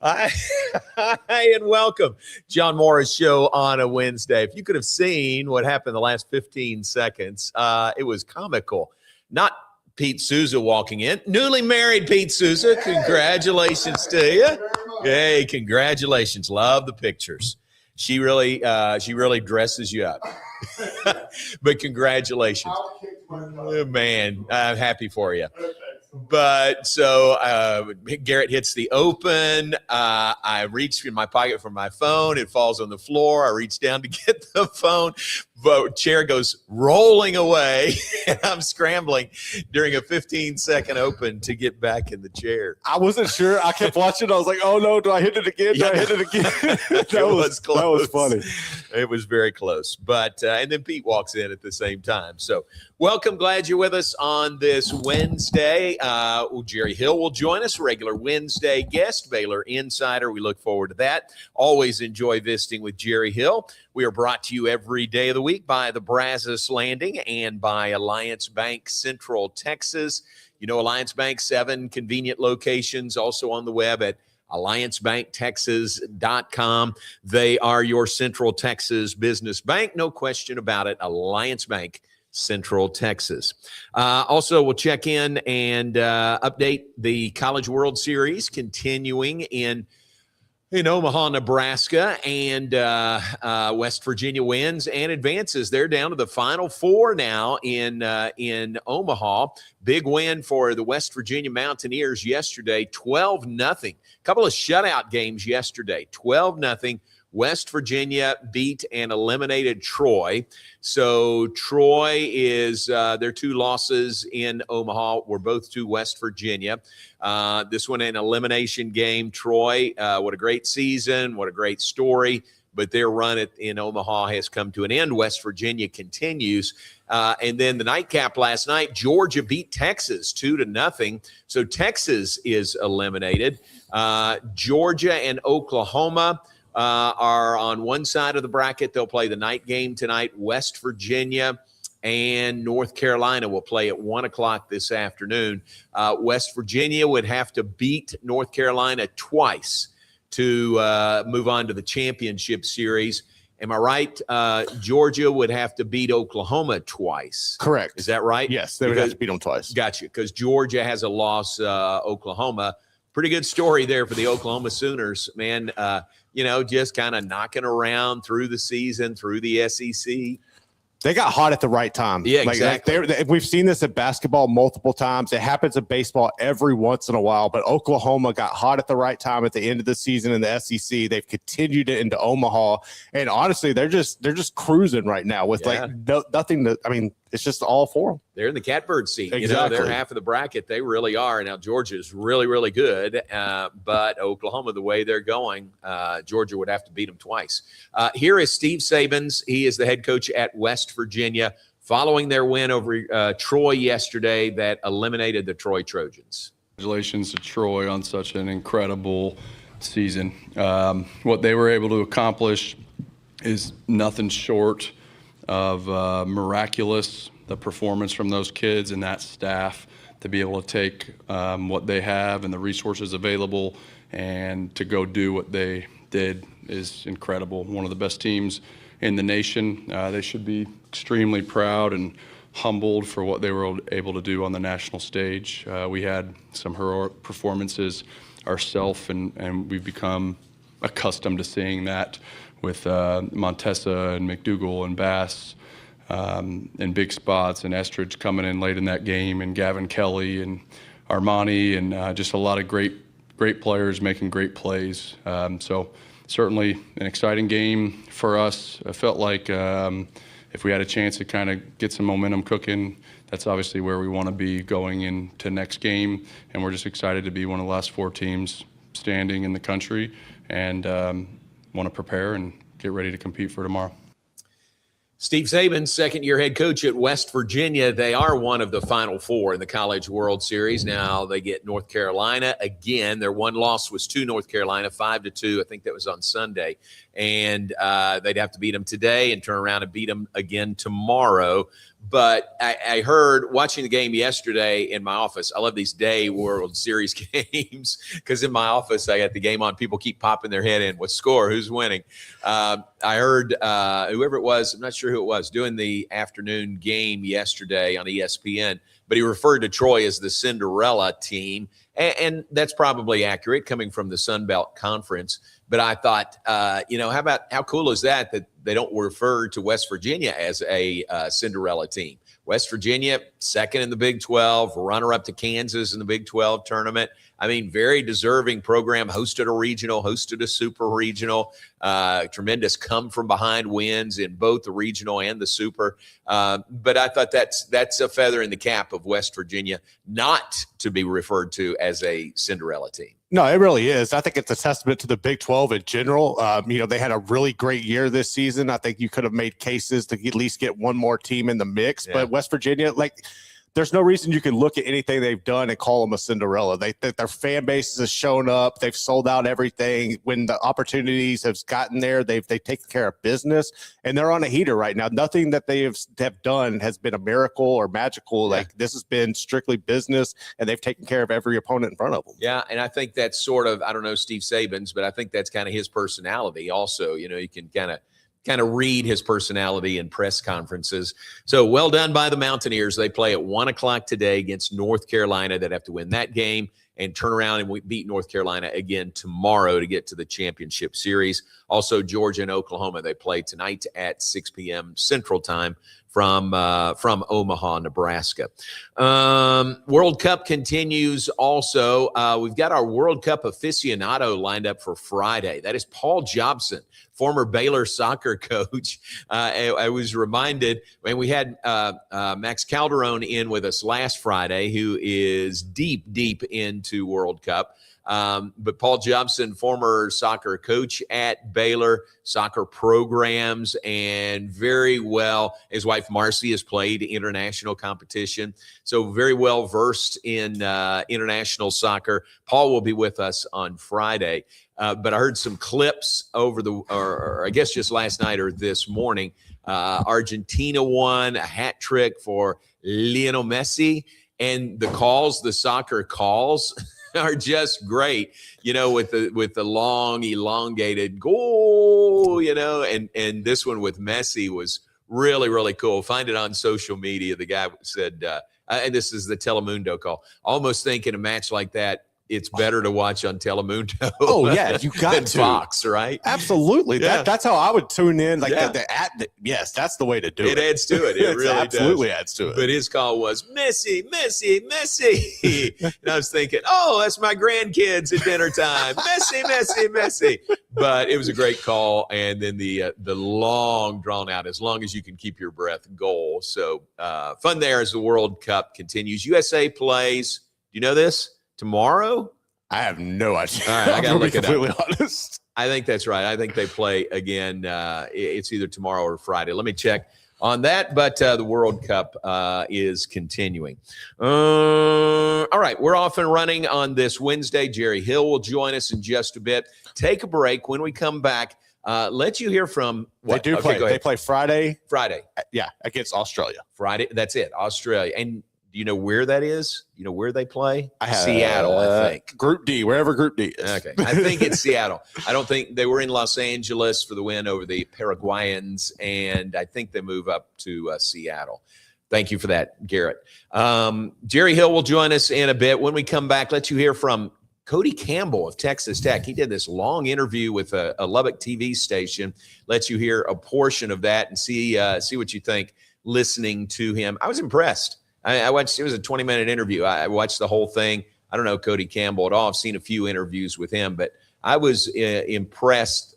Hi, and welcome. John Morris Show on a Wednesday. If you could have seen what happened the last 15 seconds, it was comical. Not Pete Souza walking in. Newly married Pete Souza. Congratulations to you. Hey, congratulations. Love the pictures. She really dresses you up. But congratulations. Man, I'm happy for you. But so Garrett hits the open. I reach in my pocket for my phone. It falls on the floor. I reach down to get the phone. But chair goes rolling away, and I'm scrambling during a 15-second open to get back in the chair. I wasn't sure. I kept watching. I was like, oh, no, do I hit it again? That was close. That was funny. It was very close. But and then Pete walks in at the same time. So welcome. Glad you're with us on this Wednesday. Jerry Hill will join us, regular Wednesday guest, Baylor Insider. We look forward to that. Always enjoy visiting with Jerry Hill. We are brought to you every day of the week by the Brazos Landing and by Alliance Bank Central Texas. You know, Alliance Bank, 7 convenient locations, also on the web at alliancebanktexas.com. They are your Central Texas business bank. No question about it. Alliance Bank, Central Texas. Also, we'll check in and update the College World Series continuing in Omaha, Nebraska, and West Virginia wins and advances. They're down to the Final Four now in Omaha. Big win for the West Virginia Mountaineers yesterday, 12-0. Couple of shutout games yesterday, 12-0. West Virginia beat and eliminated Troy. So Troy is their 2 losses in Omaha were both to West Virginia. This one an elimination game. Troy, what a great season, what a great story. But their run in Omaha has come to an end. West Virginia continues. And then the nightcap last night, Georgia beat Texas 2-0. So Texas is eliminated. Georgia and Oklahoma are on one side of the bracket. They'll play the night game tonight. West Virginia and North Carolina will play at 1 o'clock this afternoon. West Virginia would have to beat North Carolina twice to move on to the championship series. Am I right? Georgia would have to beat Oklahoma twice. Correct. Is that right? Yes, they would have to beat them twice. Gotcha, because Georgia has a loss, Oklahoma. Pretty good story there for the Oklahoma Sooners, man. Just kind of knocking around through the season, through the SEC. They got hot at the right time. Yeah, exactly. We've seen this at basketball multiple times. It happens in baseball every once in a while, but Oklahoma got hot at the right time at the end of the season in the SEC. They've continued it into Omaha, and honestly, they're just cruising right now with nothing to. I mean, it's just all for them. They're in the catbird seat. Exactly. They're half of the bracket. They really are. Now, Georgia's really, really good. But Oklahoma, the way they're going, Georgia would have to beat them twice. Here is Steve Sabins. He is the head coach at West Virginia, following their win over Troy yesterday that eliminated the Troy Trojans. Congratulations to Troy on such an incredible season. What they were able to accomplish is nothing short of miraculous. The performance from those kids and that staff to be able to take what they have and the resources available and to go do what they did is incredible. One of the best teams in the nation. They should be extremely proud and humbled for what they were able to do on the national stage. We had some heroic performances ourselves, and we've become accustomed to seeing that with Montessa and McDougal and Bass in big spots, and Estridge coming in late in that game, and Gavin Kelly and Armani, and just a lot of great players making great plays. So certainly an exciting game for us. I felt like if we had a chance to kind of get some momentum cooking, that's obviously where we want to be going into next game, and we're just excited to be one of the last 4 teams standing in the country, and want to prepare and get ready to compete for tomorrow. Steve Sabins, second-year head coach at West Virginia. They are one of the Final Four in the College World Series. Now they get North Carolina again. Their one loss was to North Carolina, 5-2. I think that was on Sunday. And they'd have to beat them today and turn around and beat them again tomorrow. But I heard watching the game yesterday in my office. I love these day World Series games because in my office I got the game on. People keep popping their head in. What score? Who's winning? I heard whoever it was, I'm not sure who it was, doing the afternoon game yesterday on ESPN, but he referred to Troy as the Cinderella team. And that's probably accurate coming from the Sun Belt Conference. But I thought, how cool is that they don't refer to West Virginia as a Cinderella team? West Virginia, second in the Big 12, runner-up to Kansas in the Big 12 tournament. I mean, very deserving program, hosted a regional, hosted a super regional, tremendous come-from-behind wins in both the regional and the super. But I thought that's a feather in the cap of West Virginia, not to be referred to as a Cinderella team. No, it really is. I think it's a testament to the Big 12 in general. They had a really great year this season. I think you could have made cases to at least get one more team in the mix. Yeah. But West Virginia, there's no reason you can look at anything they've done and call them a Cinderella. Their fan base has shown up. They've sold out everything. When the opportunities have gotten there, they've taken care of business, and they're on a heater right now. Nothing that they have done has been a miracle or magical. Yeah. This has been strictly business, and they've taken care of every opponent in front of them. Yeah, and I think that's sort of, I don't know Steve Saban's, but I think that's kind of his personality also. You can kind of read his personality in press conferences. So well done by the Mountaineers. They play at 1:00 today against North Carolina. They'd have to win that game and turn around and beat North Carolina again tomorrow to get to the championship series. Also, Georgia and Oklahoma, they play tonight at 6 p.m. Central Time from Omaha, Nebraska. World Cup continues also. We've got our World Cup aficionado lined up for Friday. That is Paul Jobson, former Baylor soccer coach. I was reminded when we had Max Calderon in with us last Friday, who is deep into World Cup. But Paul Jobson, former soccer coach at Baylor, soccer programs, and very well, his wife Marcy has played international competition, so very well versed in international soccer. Paul will be with us on Friday. But I heard some clips or I guess just last night or this morning. Argentina won a hat trick for Lionel Messi, and the soccer calls are just great, with the long elongated goal, and this one with Messi was really, really cool. Find it on social media. The guy said, and this is the Telemundo call, almost thinking a match like that, it's better to watch on Telemundo. Oh yeah, you got than to Fox, right? Absolutely. Yeah. That's how I would tune in. Yes, that's the way to do it. It adds to it. It really absolutely does. Adds to it. But his call was Messi. And I was thinking, oh, that's my grandkids at dinner time. Messi. But it was a great call. And then the long drawn out, as long as you can keep your breath, goal. So fun there as the World Cup continues. USA plays. Do you know this? Tomorrow? I have no idea. All right, I got to look it up. Completely honest. I think that's right. I think they play again. It's either tomorrow or Friday. Let me check on that. But the World Cup is continuing. All right, we're off and running on this Wednesday. Jerry Hill will join us in just a bit. Take a break. When we come back, let you hear from what? They do play. They play Friday. Yeah, against Australia. Friday. That's it. Australia. And do you know where that is? You know where they play? Seattle, I think. Group D, wherever Group D is. Okay. I think it's Seattle. I don't think they were in Los Angeles for the win over the Paraguayans, and I think they move up to Seattle. Thank you for that, Garrett. Jerry Hill will join us in a bit. When we come back, let you hear from Cody Campbell of Texas Tech. He did this long interview with a Lubbock TV station. Let you hear a portion of that and see what you think listening to him. I was impressed. I watched, it was a 20-minute interview. I watched the whole thing. I don't know Cody Campbell at all. I've seen a few interviews with him, but I was impressed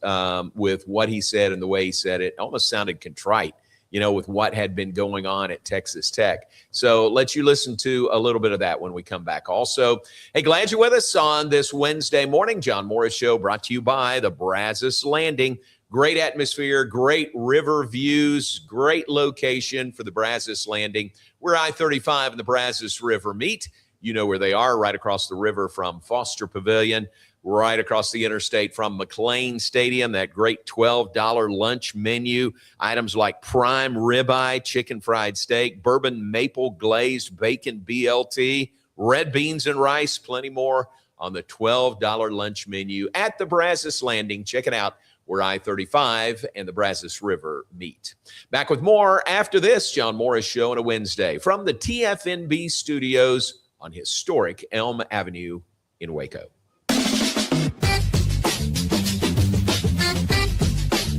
with what he said and the way he said it. It almost sounded contrite, with what had been going on at Texas Tech. So let you listen to a little bit of that when we come back. Also, hey, glad you're with us on this Wednesday morning. John Morris Show brought to you by the Brazos Landing. Great atmosphere, great river views, great location for the Brazos Landing. Where I-35 and the Brazos River meet. You know where they are, right across the river from Foster Pavilion. right across the interstate from McLean Stadium. That great $12 lunch menu. Items like prime ribeye, chicken fried steak, bourbon maple glazed bacon BLT, red beans and rice, plenty more on the $12 lunch menu at the Brazos Landing. Check it out, where I-35 and the Brazos River meet. Back with more after this John Morris Show on a Wednesday from the TFNB studios on historic Elm Avenue in Waco.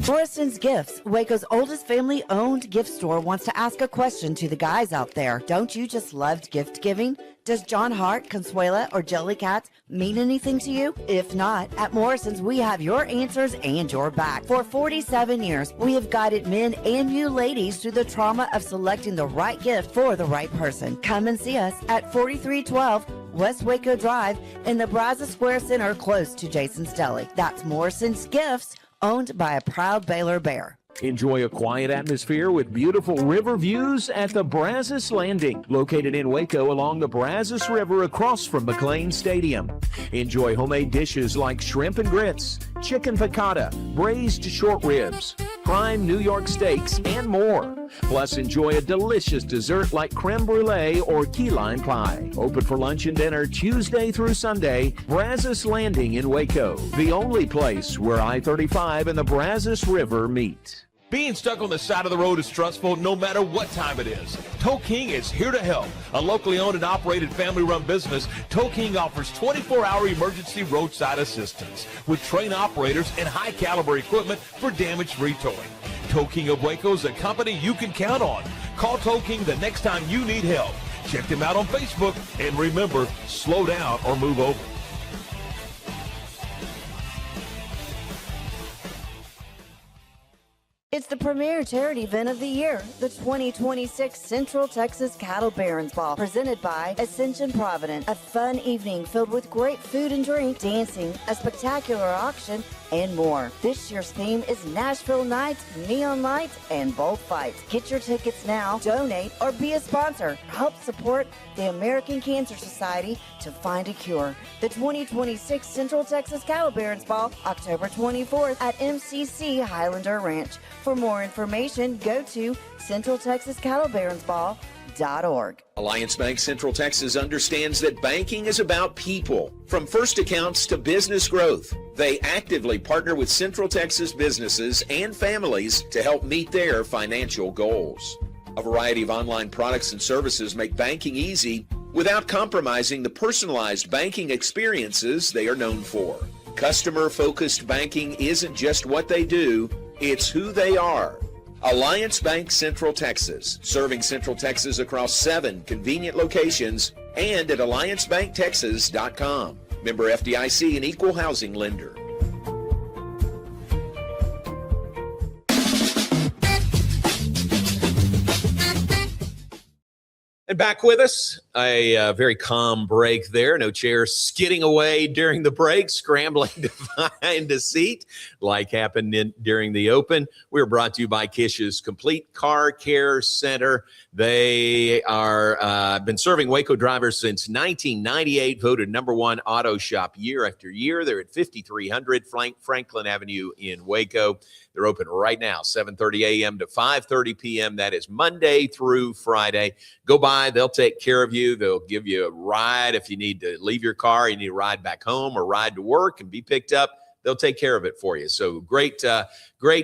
Morrison's Gifts, Waco's oldest family-owned gift store, wants to ask a question to the guys out there. Don't you just love gift giving? Does John Hart, Consuela, or Jellycat mean anything to you? If not, at Morrison's, we have your answers and your back. For 47 years, we have guided men and you ladies through the trauma of selecting the right gift for the right person. Come and see us at 4312 West Waco Drive in the Brazos Square Center, close to Jason's Deli. That's Morrison's Gifts, owned by a proud Baylor Bear. Enjoy a quiet atmosphere with beautiful river views at the Brazos Landing, located in Waco along the Brazos River across from McLean Stadium. Enjoy homemade dishes like shrimp and grits, chicken piccata, braised short ribs, prime New York steaks, and more. Plus, enjoy a delicious dessert like creme brulee or key lime pie. Open for lunch and dinner Tuesday through Sunday. Brazos Landing in Waco, the only place where I-35 and the Brazos River meet. Being stuck on the side of the road is stressful no matter what time it is. Tow King is here to help. A locally owned and operated family-run business, Tow King offers 24-hour emergency roadside assistance with trained operators and high-caliber equipment for damage-free towing. Tow King of Waco is a company you can count on. Call Tow King the next time you need help. Check them out on Facebook, and remember, slow down or move over. It's the premier charity event of the year, the 2026 Central Texas Cattle Barons Ball, presented by Ascension Providence. A fun evening filled with great food and drink, dancing, a spectacular auction, and more. This year's theme is Nashville Nights, Neon Lights, and Bullfights. Get your tickets now, donate, or be a sponsor. Help support the American Cancer Society to find a cure. The 2026 Central Texas Cattle Barons Ball, October 24th at MCC Highlander Ranch. For more information, go to CentralTexasCattleBaronsBall.org. Alliance Bank Central Texas understands that banking is about people. From first accounts to business growth, they actively partner with Central Texas businesses and families to help meet their financial goals. A variety of online products and services make banking easy without compromising the personalized banking experiences they are known for. Customer-focused banking isn't just what they do, it's who they are. Alliance Bank Central Texas, serving Central Texas across 7 convenient locations and at alliancebanktexas.com. Member FDIC, an equal housing lender. And back with us, a very calm break there. No chair skidding away during the break, scrambling to find a seat like happened during the open. We're brought to you by Kish's Complete Car Care Center. They are been serving Waco drivers since 1998, voted #1 auto shop year after year. They're at 5300 Franklin Avenue in Waco. They're open right now, 7:30 a.m. to 5:30 p.m. That is Monday through Friday. Go by. They'll take care of you. They'll give you a ride if you need to leave your car, you need to ride back home or ride to work and be picked up. They'll take care of it for you. So great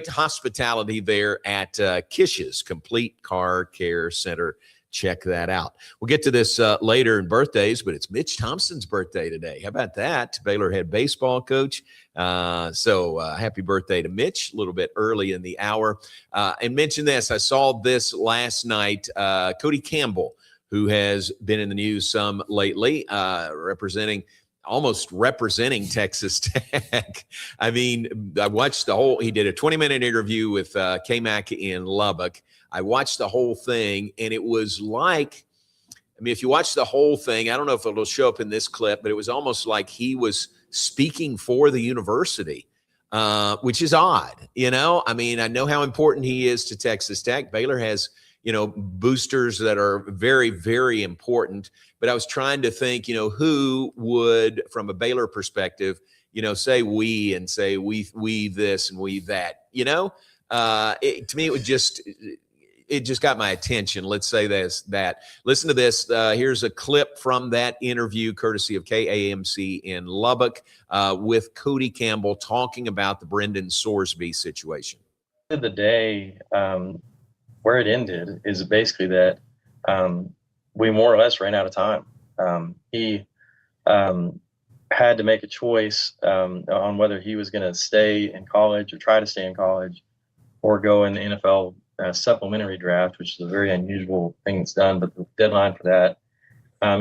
hospitality there at Kish's Complete Car Care Center. Check that out. We'll get to this later in birthdays, but it's Mitch Thompson's birthday today. How about that? Baylor head baseball coach. So happy birthday to Mitch, a little bit early in the hour. And mention this, I saw this last night, Cody Campbell, who has been in the news some lately, representing Texas Tech. I mean, I watched he did a 20-minute interview with K-Mac in Lubbock. I watched the whole thing, and it was like, if you watch the whole thing, I don't know if it'll show up in this clip, but it was almost like he was speaking for the university, which is odd. I know how important he is to Texas Tech. Baylor has, boosters that are very, very important. But I was trying to think, who would, from a Baylor perspective, say we and say we this and we that. To me, it just got my attention. Let's say that. Listen to this. Here's a clip from that interview, courtesy of KAMC in Lubbock, with Cody Campbell talking about the Brendan Sorsby situation. At the end of the day, where it ended is basically that we more or less ran out of time. He had to make a choice on whether he was going to stay in college or try to stay in college or go in the NFL supplementary draft, which is a very unusual thing that's done. But the deadline for that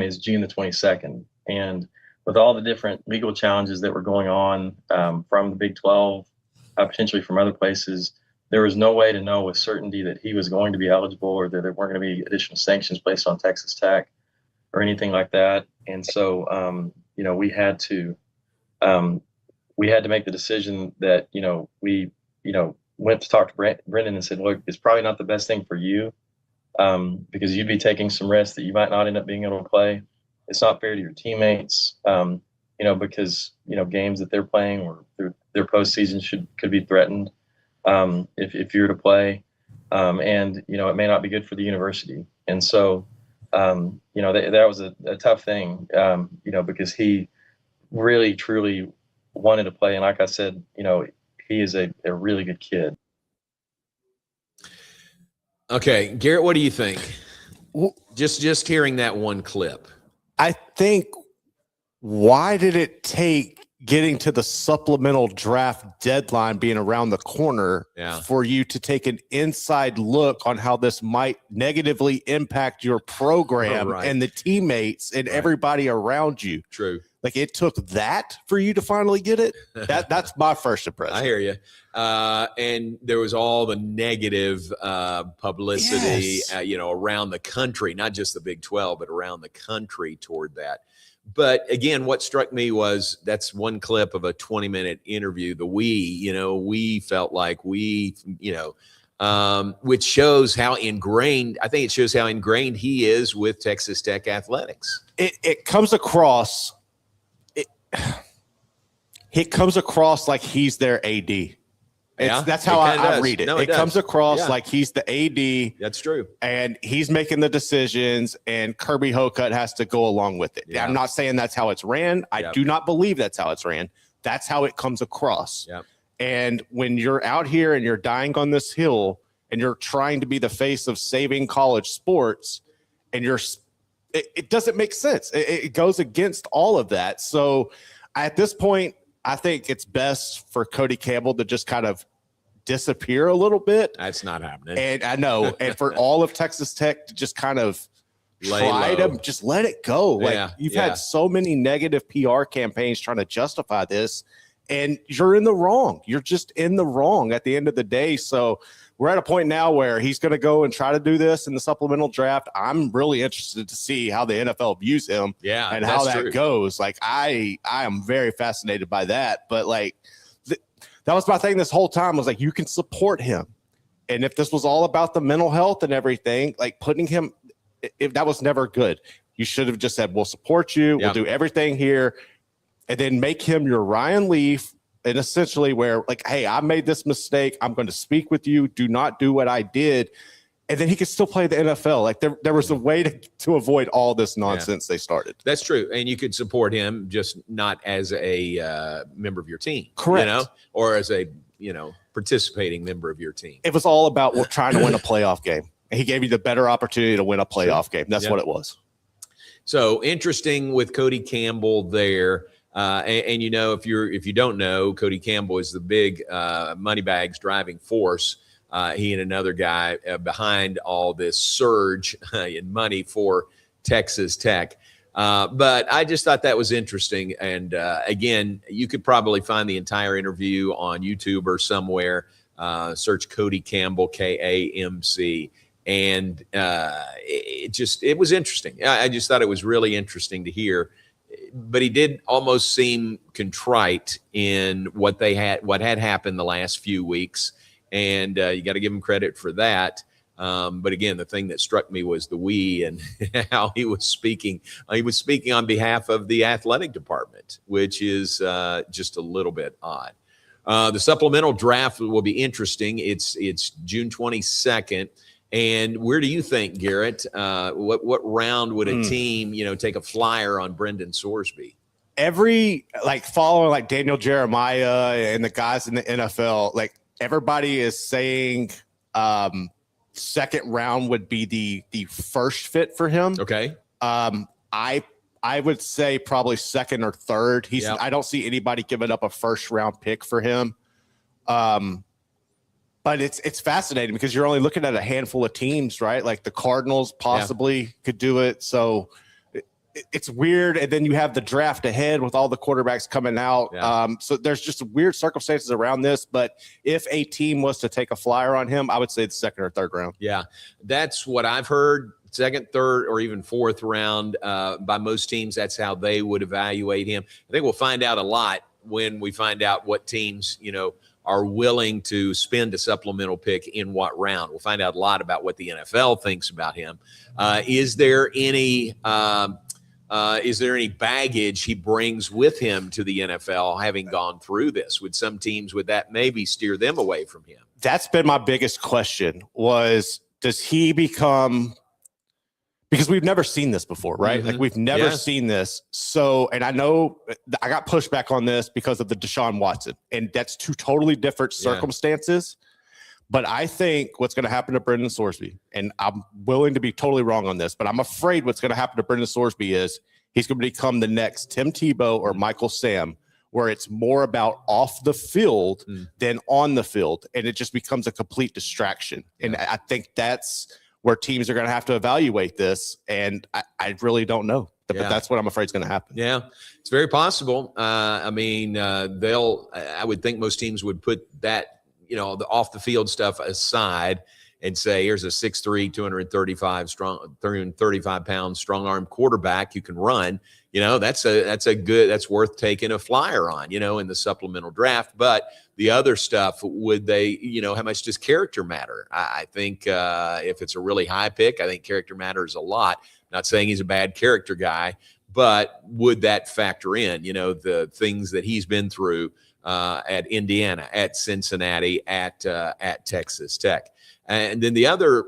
is June the 22nd. And with all the different legal challenges that were going on from the Big 12, potentially from other places, there was no way to know with certainty that he was going to be eligible or that there weren't going to be additional sanctions placed on Texas Tech or anything like that. And so, we had to make the decision that, we went to talk to Brendan and said, look, it's probably not the best thing for you because you'd be taking some risks that you might not end up being able to play. It's not fair to your teammates, because, games that they're playing or their postseason could be threatened if you're to play. And, it may not be good for the university. And so, that was a tough thing, because he really, truly wanted to play. And like I said, he is a really good kid. Okay, Garrett, what do you think? Just hearing that one clip. I think, why did it take getting to the supplemental draft deadline being around the corner for you to take an inside look on how this might negatively impact your program and the teammates and everybody around you? True. Like, it took that for you to finally get it? That's my first impression. I hear you. And there was all the negative publicity, around the country, not just the Big 12, but around the country toward that. But again, what struck me was that's one clip of a 20-minute interview. We felt like which shows how ingrained, I think it shows how ingrained he is with Texas Tech athletics. It comes across, it comes across like he's their AD. That's how I read it. It comes across like he's the AD. That's true. And he's making the decisions, and Kirby Hocutt has to go along with it. I'm not saying that's how it's ran. I do not believe that's how it's ran. That's how it comes across. And when you're out here and you're dying on this hill and you're trying to be the face of saving college sports, and it doesn't make sense. It goes against all of that. So at this point, I think it's best for Cody Campbell to just kind of disappear a little bit. That's not happening. And I know. And for all of Texas Tech to just kind of just let it go. You've had so many negative PR campaigns trying to justify this, and you're in the wrong. You're just in the wrong at the end of the day. So we're at a point now where he's going to go and try to do this in the supplemental draft. I'm really interested to see how the NFL views him and how that goes. I am very fascinated by that. But that was my thing this whole time, was you can support him. And if this was all about the mental health and everything, putting him, if that was never good. You should have just said, we'll support you. We'll do everything here. And then make him your Ryan Leaf. And essentially where hey, I made this mistake. I'm going to speak with you. Do not do what I did. And then he could still play the NFL. There was a way to avoid all this nonsense they started. That's true. And you could support him, just not as a member of your team. Correct. Or as a, participating member of your team. It was all about trying to win a playoff game. And he gave you the better opportunity to win a playoff game. That's what it was. So interesting with Cody Campbell there. And if you don't know, Cody Campbell is the big Moneybags driving force. He and another guy behind all this surge in money for Texas Tech. But I just thought that was interesting. And again, you could probably find the entire interview on YouTube or somewhere. Search Cody Campbell, KAMC. And it was interesting. I just thought it was really interesting to hear. But he did almost seem contrite in what had happened the last few weeks. And you got to give him credit for that. But again, the thing that struck me was the we and how he was speaking. He was speaking on behalf of the athletic department, which is just a little bit odd. The supplemental draft will be interesting. It's June 22nd. And where do you think, Garrett, what round would a team, take a flyer on Brendan Sorsby? Following like Daniel Jeremiah and the guys in the NFL, like everybody is saying second round would be the first fit for him. Okay. I would say probably second or third. I don't see anybody giving up a first round pick for him. But it's fascinating because you're only looking at a handful of teams, right? Like the Cardinals possibly could do it. So it's weird. And then you have the draft ahead with all the quarterbacks coming out. Yeah. So there's just weird circumstances around this. But if a team was to take a flyer on him, I would say the second or third round. Yeah, that's what I've heard. Second, third, or even fourth round by most teams. That's how they would evaluate him. I think we'll find out a lot when we find out what teams, are willing to spend a supplemental pick in what round. We'll find out a lot about what the NFL thinks about him. Is there any baggage he brings with him to the NFL having gone through this? Would that maybe steer them away from him? That's been my biggest question does he become – because we've never seen this before, right? Mm-hmm. Like we've never seen this. So, and I know I got pushback on this because of the Deshaun Watson, and that's two totally different circumstances. But I think what's going to happen to Brendan Sorsby, and I'm willing to be totally wrong on this, but I'm afraid what's going to happen to Brendan Sorsby is he's going to become the next Tim Tebow or Michael Sam, where it's more about off the field than on the field. And it just becomes a complete distraction. And I think that's where teams are going to have to evaluate this. And I really don't know. But that's what I'm afraid is going to happen. Yeah, it's very possible. I would think most teams would put that, the off the field stuff aside and say, here's a 6'3", 235 pound strong arm quarterback you can run. That's that's worth taking a flyer on, in the supplemental draft. But the other stuff, would they, how much does character matter? I think if it's a really high pick, I think character matters a lot. Not saying he's a bad character guy, but would that factor in, the things that he's been through at Indiana, at Cincinnati, at Texas Tech? And then the other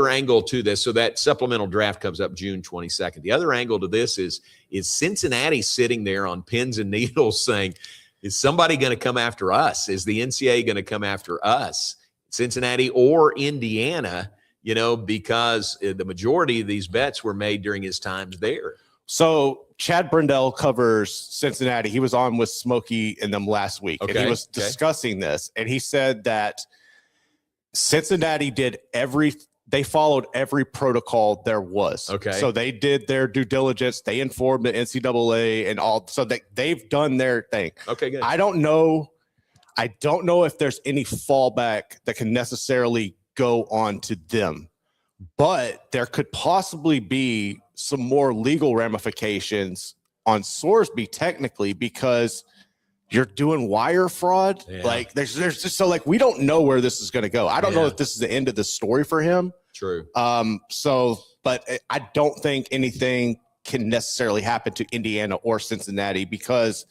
angle to this, so that supplemental draft comes up June 22nd. The other angle to this is Cincinnati sitting there on pins and needles saying, is somebody going to come after us? Is the NCAA going to come after us, Cincinnati or Indiana, because the majority of these bets were made during his times there. So Chad Brendel covers Cincinnati. He was on with Smokey and them last week, and he was discussing this, and he said that Cincinnati they followed every protocol there was. Okay. So they did their due diligence. They informed the NCAA and all. So they've done their thing. Okay, good. I don't know if there's any fallback that can necessarily go on to them, but there could possibly be some more legal ramifications on Sorsby technically because you're doing wire fraud. Yeah. Like there's just we don't know where this is going to go. I don't know if this is the end of the story for him. True. But I don't think anything can necessarily happen to Indiana or Cincinnati because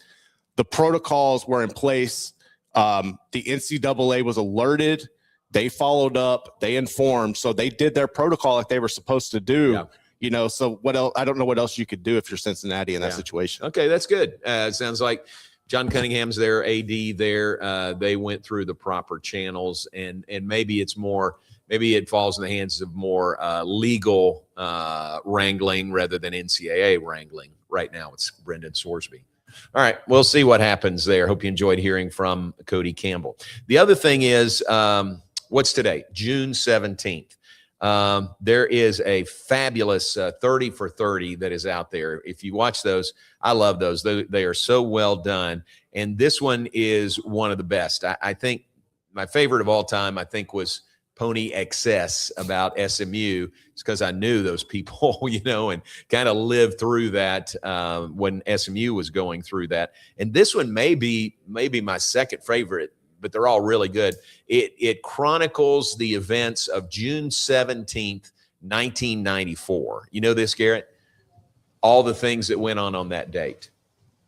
the protocols were in place. The NCAA was alerted. They followed up. They informed. So they did their protocol like they were supposed to do. Yeah. So what else? I don't know what else you could do if you're Cincinnati in that situation. Okay, that's good. It sounds like John Cunningham's there, AD there. They went through the proper channels, and maybe it's more. Maybe it falls in the hands of more legal wrangling rather than NCAA wrangling. Right now, it's Brendan Sorsby. All right, we'll see what happens there. Hope you enjoyed hearing from Cody Campbell. The other thing is, what's today? June 17th. There is a fabulous 30 for 30 that is out there. If you watch those, I love those. They are so well done. And this one is one of the best. I think my favorite of all time, was Pony Excess about SMU. It's because I knew those people, and kind of lived through that when SMU was going through that. And this one may be my second favorite but they're all really good. It chronicles the events of June 17th, 1994. You know this, Garrett? All the things that went on that date.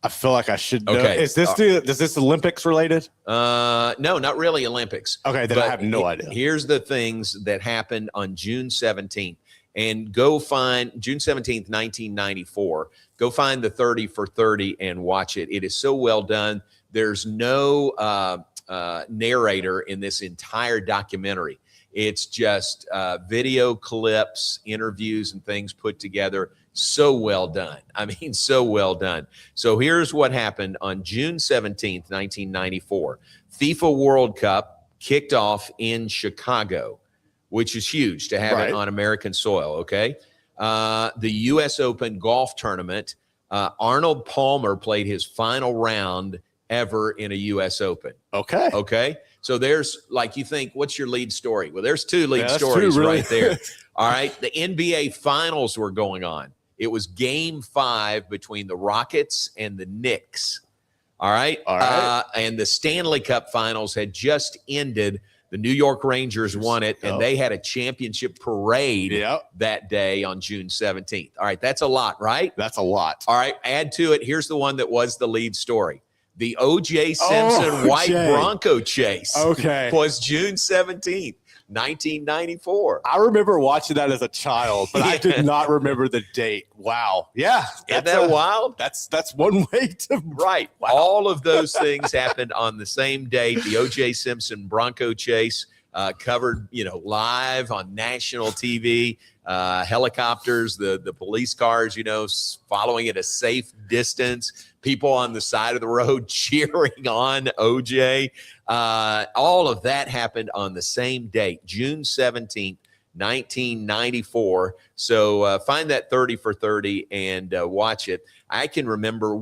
I feel like I should know. Okay. Is this Olympics related? No, not really Olympics. Okay, then I have no idea. Here's the things that happened on June 17th. And go find June 17th, 1994. Go find the 30 for 30 and watch it. It is so well done. There's no narrator in this entire documentary. It's just video clips, interviews, and things put together. So well done. I mean, so well done. So here's what happened on June 17th, 1994. FIFA World Cup kicked off in Chicago, which is huge to have it on American soil, okay? The U.S. Open golf tournament, Arnold Palmer played his final round ever in a U.S. Open. Okay? So there's, like, you think, what's your lead story? Well, there's two lead stories right there. All right? The NBA Finals were going on. It was Game 5 between the Rockets and the Knicks. All right? And the Stanley Cup Finals had just ended. The New York Rangers won it, and they had a championship parade that day on June 17th. All right, that's a lot, right? That's a lot. All right, add to it, here's the one that was the lead story. The O.J. Simpson white Bronco chase was June 17th. 1994. I remember watching that as a child, but I did not remember the date. Wow. Yeah. Isn't that wild? That's one way to. Right. Wow. All of those things happened on the same date. The O.J. Simpson Bronco chase covered, live on national TV. Helicopters, the police cars, following at a safe distance. People on the side of the road cheering on OJ. All of that happened on the same date, June 17th, 1994. So find that 30 for 30 and watch it. I can remember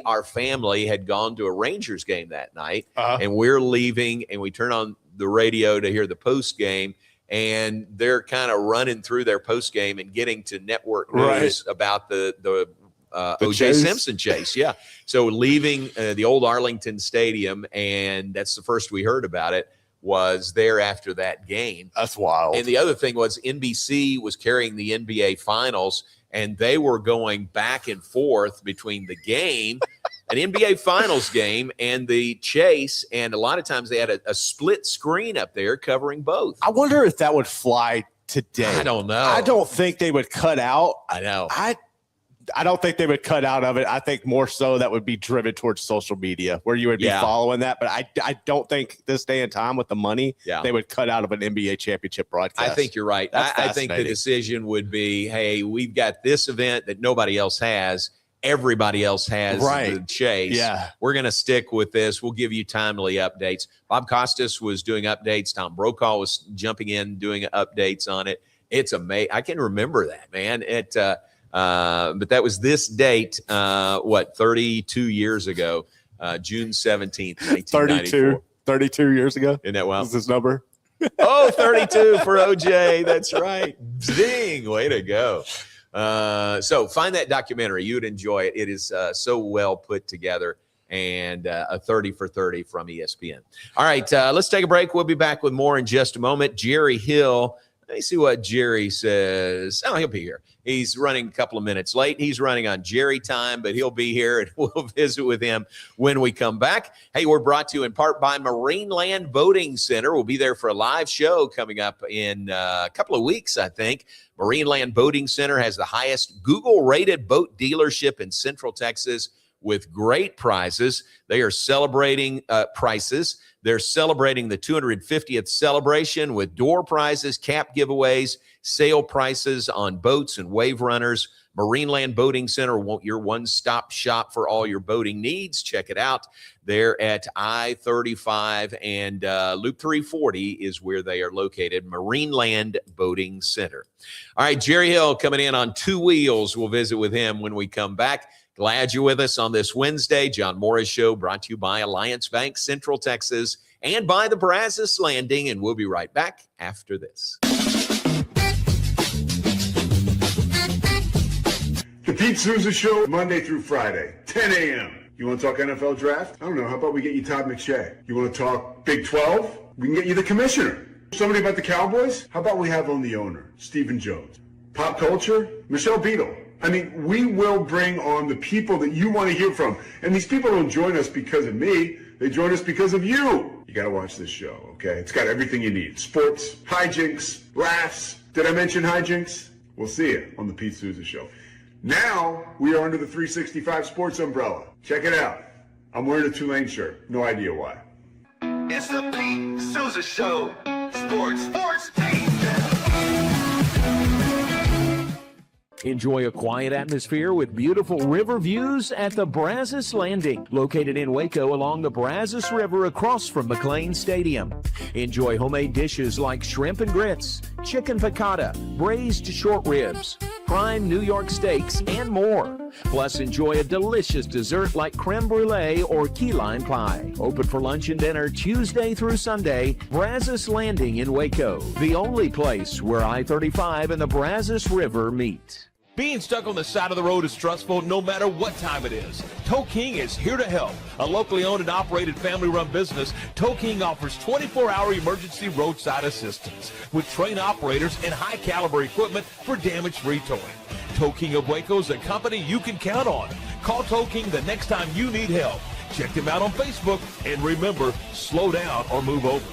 our family had gone to a Rangers game that night, and we're leaving, and we turn on the radio to hear the post game. And they're kind of running through their post game and getting to network news about the O.J. Simpson chase. Yeah. So leaving the old Arlington Stadium, and that's the first we heard about it, was there after that game. That's wild. And the other thing was NBC was carrying the NBA Finals, and they were going back and forth between the game, an NBA Finals game, and the chase. And a lot of times they had a split screen up there covering both. I wonder if that would fly today. I don't know. I don't think they would cut out. I know. I don't think they would cut out of it. I think more so that would be driven towards social media where you would be following that. But I don't think this day and time with the money, they would cut out of an NBA championship broadcast. I think you're right. I think the decision would be, hey, we've got this event that nobody else has. Everybody else has the chase. Yeah. We're going to stick with this. We'll give you timely updates. Bob Costas was doing updates. Tom Brokaw was jumping in, doing updates on it. It's amazing. I can remember that, man. But that was this date, 32 years ago, June 17th, 1994. 32 years ago? Isn't that wild? What's this number? 32 for OJ. That's right. Zing. Way to go. So find that documentary. You'd enjoy it. It is so well put together, and a 30 for 30 from ESPN. All right, let's take a break. We'll be back with more in just a moment. Jerry Hill. Let me see what Jerry says. Oh, he'll be here. He's running a couple of minutes late. He's running on Jerry time, but he'll be here, and we'll visit with him when we come back. Hey, we're brought to you in part by Marineland Boating Center. We'll be there for a live show coming up in a couple of weeks, I think. Marineland Boating Center has the highest Google-rated boat dealership in Central Texas with great prizes. They are celebrating prices. They're celebrating the 250th celebration with door prizes, cap giveaways, sale prices on boats and wave runners. Marineland Boating Center, your one-stop shop for all your boating needs. Check it out. They're at I-35 and Loop 340 is where they are located. Marineland Boating Center. All right, Jerry Hill coming in on two wheels. We'll visit with him when we come back. Glad you're with us on this Wednesday. John Morris Show brought to you by Alliance Bank, Central Texas, and by the Brazos Landing. And we'll be right back after this. The Pete Souza Show, Monday through Friday, 10 a.m. You want to talk NFL draft? I don't know. How about we get you Todd McShay? You want to talk Big 12? We can get you the commissioner. Somebody about the Cowboys? How about we have on the owner, Stephen Jones? Pop culture? Michelle Beadle. I mean, we will bring on the people that you want to hear from. And these people don't join us because of me. They join us because of you. You got to watch this show, okay? It's got everything you need. Sports, hijinks, laughs. Did I mention hijinks? We'll see you on the Pete Souza Show. Now, we are under the 365 Sports umbrella. Check it out. I'm wearing a Tulane shirt. No idea why. It's the Pete Souza Show. Sports, Pete. Enjoy a quiet atmosphere with beautiful river views at the Brazos Landing, located in Waco along the Brazos River across from McLean Stadium. Enjoy homemade dishes like shrimp and grits, chicken piccata, braised short ribs, prime New York steaks, and more. Plus, enjoy a delicious dessert like creme brulee or key lime pie. Open for lunch and dinner Tuesday through Sunday. Brazos Landing in Waco, the only place where I-35 and the Brazos River meet. Being stuck on the side of the road is stressful no matter what time it is. Tow King is here to help. A locally owned and operated family-run business, Tow King offers 24-hour emergency roadside assistance with trained operators and high-caliber equipment for damage-free towing. Tow King of Waco is a company you can count on. Call Tow King the next time you need help. Check them out on Facebook, and remember, slow down or move over.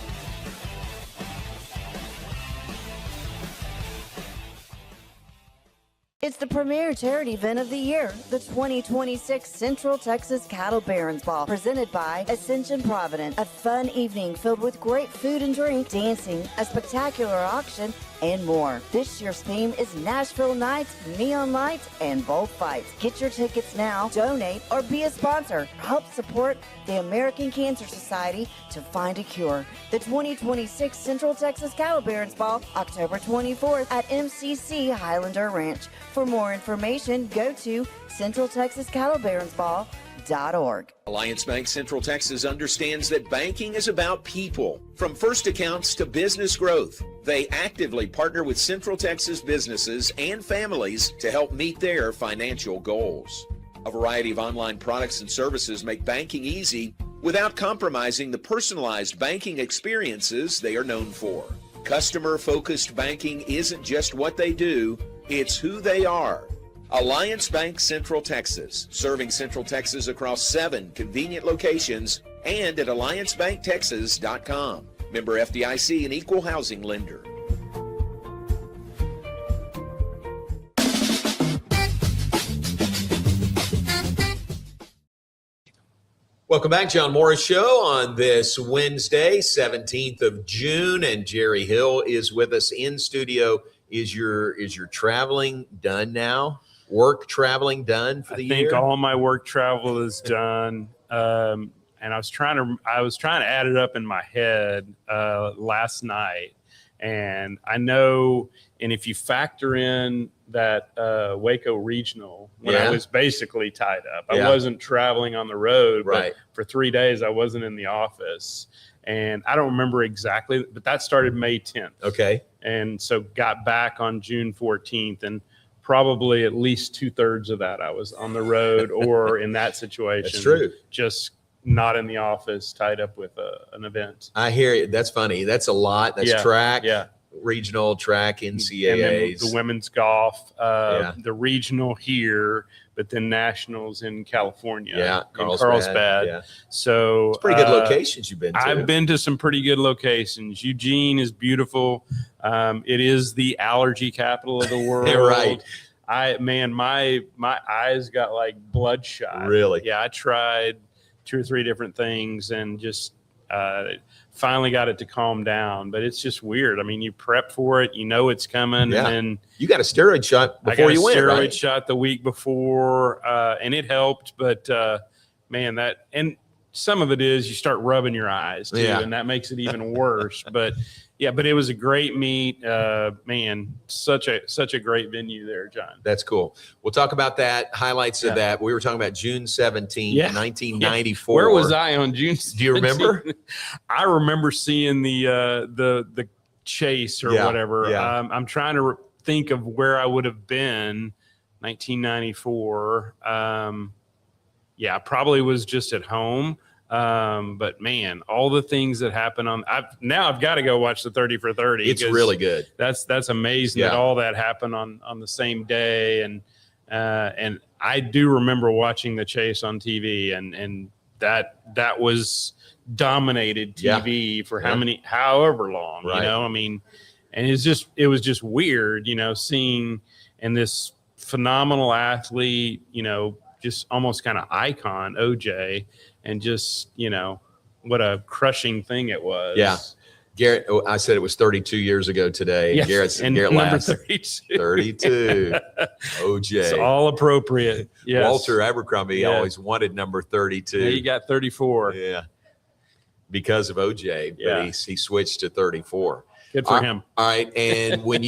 It's the premier charity event of the year, the 2026 Central Texas Cattle Barons Ball, presented by Ascension Providence. A fun evening filled with great food and drink, dancing, a spectacular auction, and more. This year's theme is Nashville Nights, Neon Lights, and Bullfights. Get your tickets now, donate, or be a sponsor. Help support the American Cancer Society to find a cure. The 2026 Central Texas Cattle Barons Ball, October 24th at MCC Highlander Ranch. For more information, go to CentralTexasCattleBaronsBall.org. Alliance Bank Central Texas understands that banking is about people. From first accounts to business growth, they actively partner with Central Texas businesses and families to help meet their financial goals. A variety of online products and services make banking easy without compromising the personalized banking experiences they are known for. Customer-focused banking isn't just what they do, it's who they are. Alliance Bank Central Texas, serving Central Texas across 7 convenient locations and at alliancebanktexas.com. Member FDIC, an equal housing lender. Welcome back, John Morris Show on this Wednesday, 17th of June, and Jerry Hill is with us in studio. Is your traveling done now? Work traveling done for the year? I think all my work travel is done. And I was trying to add it up in my head last night, and I know. And if you factor in that Waco Regional, when I was basically tied up, I wasn't traveling on the road, but for 3 days I wasn't in the office, and I don't remember exactly, but that started May 10th. Okay, and so got back on June 14th, and probably at least 2/3 of that I was on the road or in that situation. That's true. Just not in the office, tied up with an event. I hear it. That's funny. That's a lot. That's track, regional track, NCAAs. The women's golf, the regional here, but then nationals in California. Carlsbad. Yeah. So it's pretty good locations you've been to. I've been to some pretty good locations. Eugene is beautiful. It is the allergy capital of the world. Right. My eyes got like bloodshot. Really? Yeah. I tried 2 or 3 different things and just finally got it to calm down. But it's just weird. I mean, you prep for it, you know it's coming, and then you got a steroid shot before you went. Steroid shot the week before, and it helped. But man, and some of it is you start rubbing your eyes too, and that makes it even worse. But but it was a great meet. Man, such a great venue there, John. That's cool. We'll talk about that, highlights of that. We were talking about June 17th, 1994. Where was I on June 17th? Do you remember? I remember seeing the chase or whatever. I'm trying to think of where I would have been 1994. yeah, probably was just at home. But man, all the things that happen I've got to go watch the 30 for 30. It's really good. That's amazing that all that happened on the same day. And I do remember watching the chase on TV, and that was dominated TV for however long, right. I mean, and it was just weird, seeing, and this phenomenal athlete, just almost kind of icon, OJ, and just, what a crushing thing it was. Yeah. Garrett, I said it was 32 years ago today. Yes. Garrett number laughs. 32. 32. OJ. It's all appropriate. Yes. Walter Abercrombie always wanted number 32. Yeah, you got 34. Yeah. Because of OJ, but he switched to 34. Good for him. All right. And when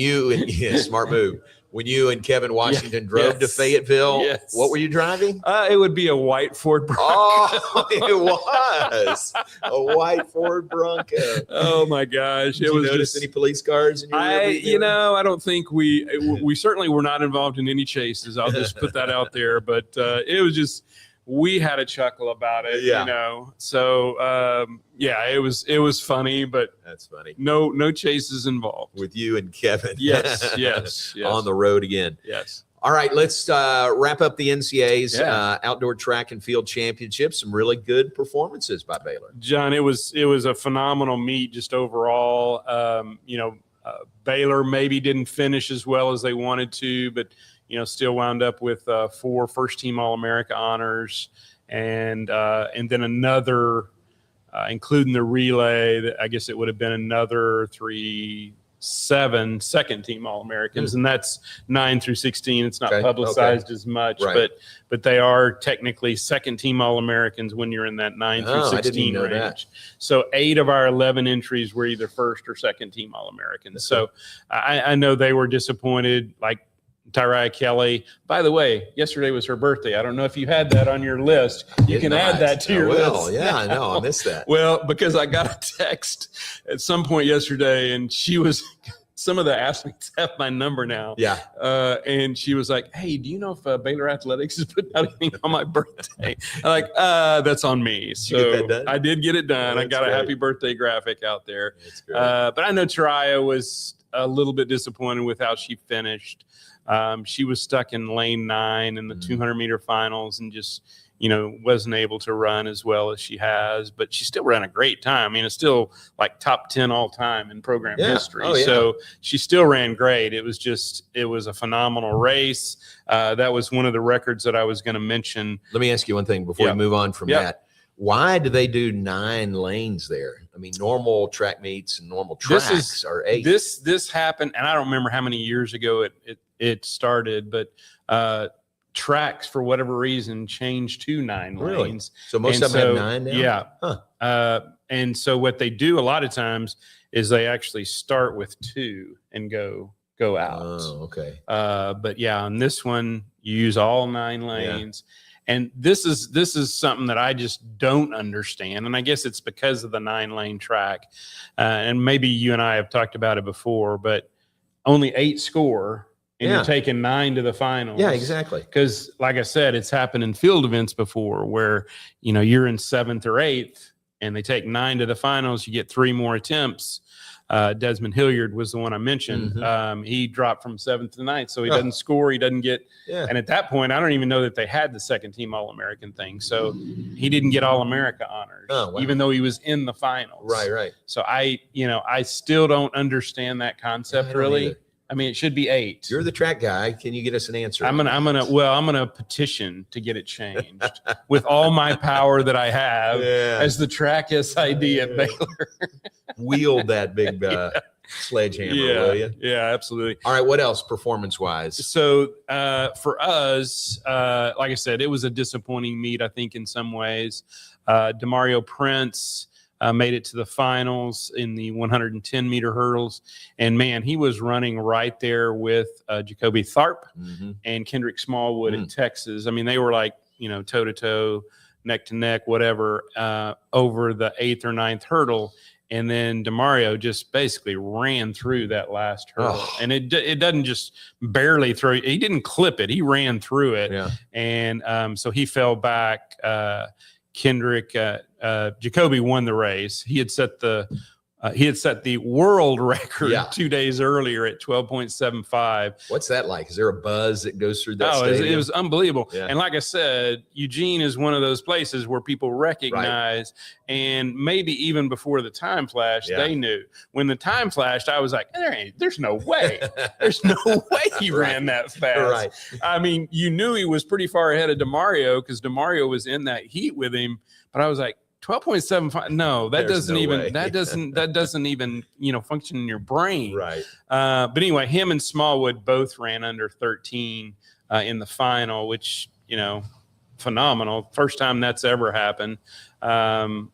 smart move. When you and Kevin Washington drove to Fayetteville, what were you driving? It would be a white Ford Bronco. Oh, it was a white Ford Bronco. Oh my gosh! Did you notice any police cars in your I don't think we certainly were not involved in any chases. I'll just put that out there. But it was just, we had a chuckle about it. So it was funny, but that's funny. No chases involved with you and Kevin. Yes. On the road again. Yes. All right, let's wrap up the NCAA's outdoor track and field championships. Some really good performances by Baylor. John, it was a phenomenal meet just overall. Baylor maybe didn't finish as well as they wanted to, but still wound up with 4 first-team All-America honors, and then another, including the relay, I guess it would have been another 7 second-team All-Americans, and that's 9 through 16. It's not publicized as much, but they are technically second-team All-Americans when you're in that 9 through 16 range. That. So 8 of our 11 entries were either first or second-team All-Americans. So I know they were disappointed, like Tyria Kelly. By the way, yesterday was her birthday. I don't know if you had that on your list. You can add that to your list. Yeah, I know. I missed that. Well, because I got a text at some point yesterday, and some of the athletes have my number now. Yeah. And she was like, "Hey, do you know if Baylor Athletics is putting out anything on my birthday?" I'm like, that's on me. So did you get that done? I did get it done. Oh, I got a happy birthday graphic out there. That's great. But I know Tyria was a little bit disappointed with how she finished. She was stuck in lane 9 in the 200-meter finals and just, wasn't able to run as well as she has, but she still ran a great time. I mean, it's still like top 10 all time in program history. Oh, yeah. So she still ran great. It was a phenomenal race. That was one of the records that I was going to mention. Let me ask you one thing before we move on from that. Why do they do 9 lanes there? I mean, normal track meets and normal tracks are 8. This happened, and I don't remember how many years ago it started, but tracks for whatever reason changed to 9 lanes. So most of them have 9 now? Yeah. Huh. And so what they do a lot of times is they actually start with 2 and go out. Oh, okay. But yeah, on this one you use all 9 lanes. Yeah. And this is something that I just don't understand. And I guess it's because of the 9-lane track. And maybe you and I have talked about it before, but only 8 score. And you're taking 9 to the finals. Yeah, exactly. Because, like I said, it's happened in field events before where, you're in 7th or 8th and they take 9 to the finals. You get 3 more attempts. Desmond Hilliard was the one I mentioned. Mm-hmm. He dropped from 7th to 9th, so he doesn't score. He doesn't get. Yeah. And at that point, I don't even know that they had the second-team All-American thing. So he didn't get All-America honors, even though he was in the finals. Right. So I still don't understand that concept really. Either. I mean, it should be 8. You're the track guy. Can you get us an answer? I'm gonna petition to get it changed with all my power that I have as the track SID at Baylor. Wield that big sledgehammer, will you? Yeah, absolutely. All right, what else performance-wise? So for us, like I said, it was a disappointing meet, I think, in some ways. Demario Prince made it to the finals in the 110-meter hurdles. And, man, he was running right there with Jacoby Tharp and Kendrick Smallwood in Texas. I mean, they were like, toe-to-toe, neck-to-neck, whatever, over the 8th or 9th hurdle. And then DeMario just basically ran through that last hurdle. And it doesn't just barely throw. He didn't clip it. He ran through it. Yeah. And so he fell back. Kendrick Jacoby won the race. He had set the world record 2 days earlier at 12.75. What's that like? Is there a buzz that goes through that stadium? It was unbelievable. Yeah. And like I said, Eugene is one of those places where people recognize, and maybe even before the time flash, they knew. When the time flashed, I was like, there's no way. There's no way he ran that fast. Right. I mean, you knew he was pretty far ahead of DeMario because DeMario was in that heat with him. But I was like, 12.75. No, that doesn't even function in your brain. Right. But anyway, him and Smallwood both ran under 13 in the final, which, phenomenal. First time that's ever happened. And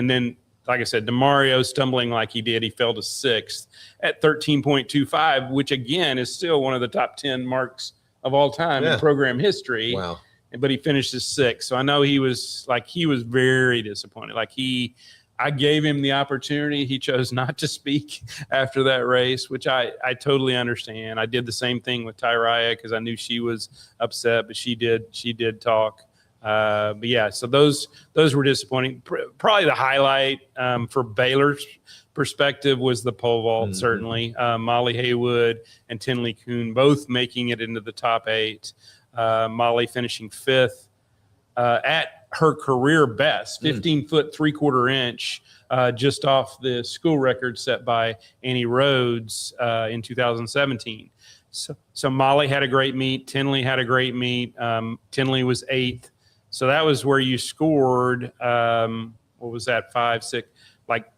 then, like I said, DeMario stumbling like he did, he fell to 6th at 13.25, which again is still one of the top 10 marks of all time in program history. Wow. But he finished as 6th. So I know he was very disappointed. I gave him the opportunity. He chose not to speak after that race, which I totally understand. I did the same thing with Tyraya because I knew she was upset, but she did talk. But yeah, so those were disappointing. Probably the highlight for Baylor's perspective was the pole vault, certainly. Molly Haywood and Tinley Kuhn both making it into the top 8. Molly finishing 5th at her career best, 15 foot 3/4 inch, just off the school record set by Annie Rhodes in 2017. So Molly had a great meet. Tinley had a great meet. Tinley was 8th. So that was where you scored, what was that, 5, 6, like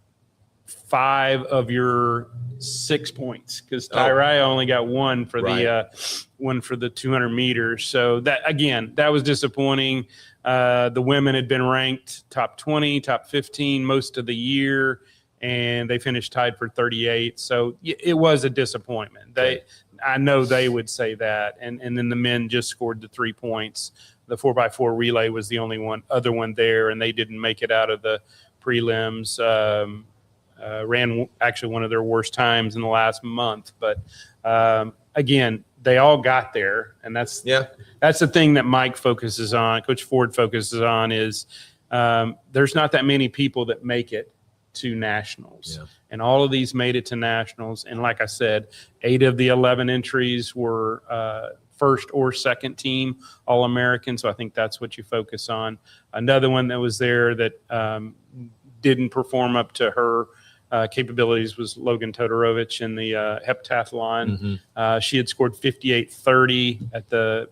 5 of your 6 points because Tyraya only got 1 for the 200 meters. So that was disappointing. The women had been ranked top 20, top 15 most of the year, and they finished tied for 38. So it was a disappointment. I know they would say that. And then the men just scored the 3 points. The 4x4 relay was the only other one there, and they didn't make it out of the prelims. Ran actually one of their worst times in the last month. But again, they all got there, and that's the thing that Mike focuses on, Coach Ford focuses on is there's not that many people that make it to nationals. Yeah. And all of these made it to nationals. And like I said, 8 of the 11 entries were first or second team All-American. So I think that's what you focus on. Another one that was there that didn't perform up to her capabilities was Logan Todorovich in the heptathlon. She had scored 58.30 at the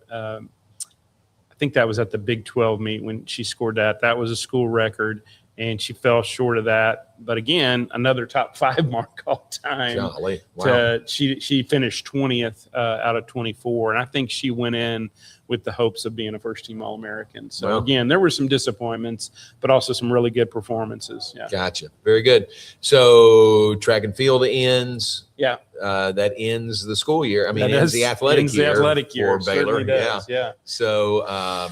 I think that was at the Big 12 meet when she scored that. That was a school record, and she fell short of that. But again, another top 5 mark all time. Golly. Wow. She finished 20th out of 24, and I think she went in with the hopes of being a first-team All-American. So, again, there were some disappointments, but also some really good performances. Yeah. Gotcha. Very good. So track and field ends. Yeah. That ends the school year. I mean, it ends the athletic year for Baylor. Yeah. So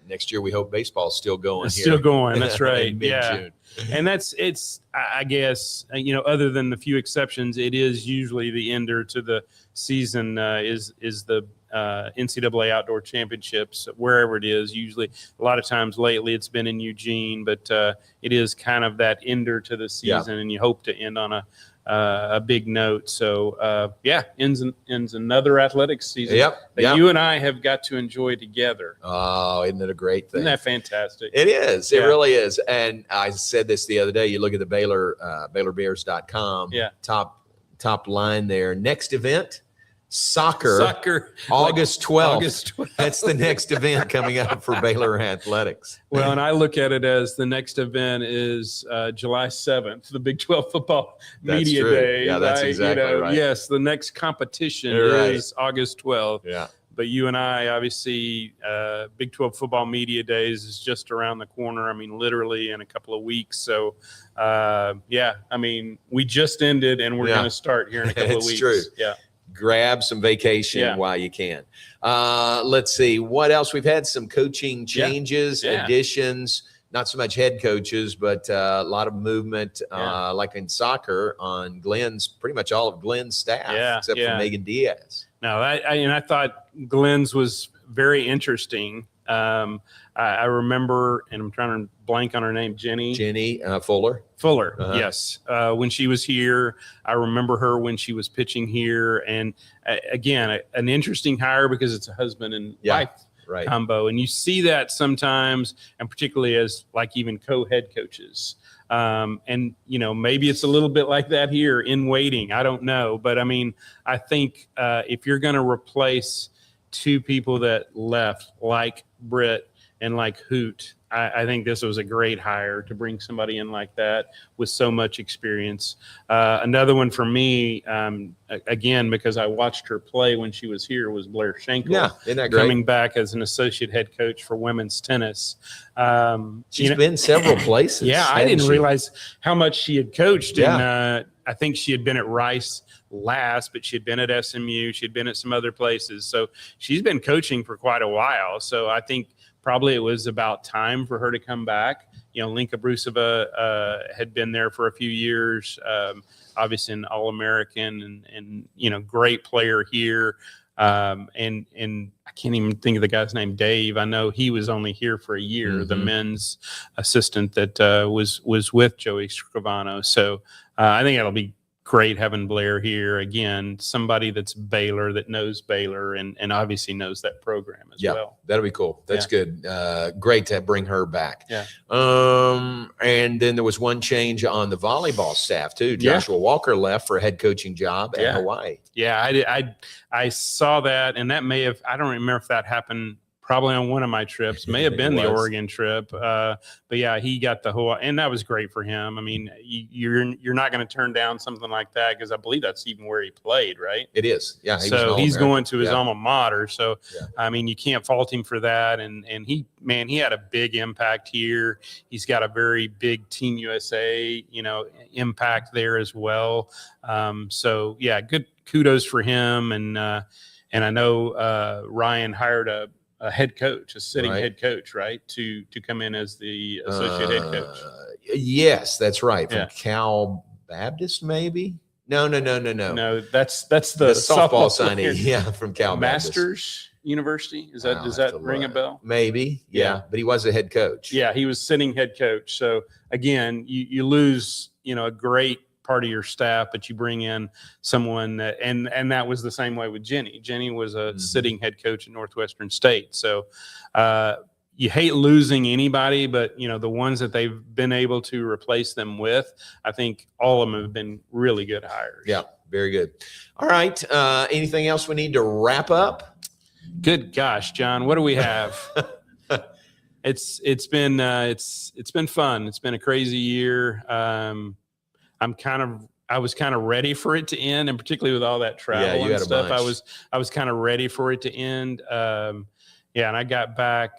next year we hope baseball's still going. Still going. That's right. Mid-June. And it's I guess, other than the few exceptions, it is usually the ender to the season is the NCAA Outdoor Championships, wherever it is. Usually, a lot of times lately it's been in Eugene, but it is kind of that ender to the season, and you hope to end on a big note. So, ends another athletics season that you and I have got to enjoy together. Oh, isn't it a great thing? Isn't that fantastic? It is. It really is. And I said this the other day. You look at the Baylor, BaylorBears.com. Top line there. Next event. Soccer, August 12th. That's the next event coming up for Baylor Athletics. Well, and I look at it as the next event is July 7th, the Big 12 Football Media Day. Yeah, that's exactly right. Yes, the next competition is August 12th. Yeah. But you and I, obviously, Big 12 Football Media Days is just around the corner. I mean, literally in a couple of weeks. So, I mean, we just ended, and we're going to start here in a couple of weeks. True. Yeah. Grab some vacation while you can. Let's see what else. We've had some coaching changes, additions not so much head coaches, but a lot of movement, like in soccer on pretty much all of Glenn's staff, except for Megan Diaz. No, I thought Glenn's was very interesting. I remember, and I'm trying to blank on her name, Jenny Fuller. Yes. When she was here, I remember her when she was pitching here. And again, an interesting hire because it's a husband and wife combo. And you see that sometimes, and particularly as like even co-head coaches. And, maybe it's a little bit like that here in waiting. I don't know. But I mean, I think if you're going to replace two people that left like Britt and like Hoot, I think this was a great hire to bring somebody in like that with so much experience. Another one for me, again, because I watched her play when she was here, was Blair Schenkel. Yeah, isn't that great? Coming back as an associate head coach for women's tennis. She's been several places. Yeah, I didn't realize how much she had coached. Yeah. And I think she had been at Rice last, but she had been at SMU. She had been at some other places. So she's been coaching for quite a while. So I think probably it was about time for her to come back. Linka Brusova had been there for a few years, obviously an All-American and great player here. And I can't even think of the guy's name, Dave. I know he was only here for a year, the men's assistant that was with Joey Scrivano. So I think that'll be great having Blair here again, somebody that's Baylor, that knows Baylor and obviously knows that program as well. That'll be cool. That's good. Great to bring her back. Yeah. And then there was one change on the volleyball staff too. Joshua Walker left for a head coaching job at Hawaii. Yeah, I saw that, and that may have, I don't remember if that happened probably on one of my trips, may have been the Oregon trip. But yeah, he got the Hawaii, and that was great for him. I mean, you're not going to turn down something like that because I believe that's even where he played, right? It is. Yeah. So he's going to his alma mater. So, I mean, you can't fault him for that. And he had a big impact here. He's got a very big Team USA, impact there as well. So yeah, good kudos for him. And I know Ryan hired a head coach, a sitting head coach, right, to come in as the associate head coach. Yes, that's right. From Cal Baptist, maybe. No. No, that's the softball signing. Yeah, from Cal Masters Baptist University. Does that ring a bell? Maybe. Yeah, but he was a head coach. Yeah, he was sitting head coach. So again, you lose, a great part of your staff, but you bring in someone that, and that was the same way with Jenny. Jenny was a sitting head coach at Northwestern State. So you hate losing anybody, but the ones that they've been able to replace them with, I think all of them have been really good hires. Yeah, very good. All right. Anything else we need to wrap up? Good gosh, John, what do we have? It's been fun. It's been a crazy year. I was kind of ready for it to end, and particularly with all that travel and stuff, I was kind of ready for it to end. And I got back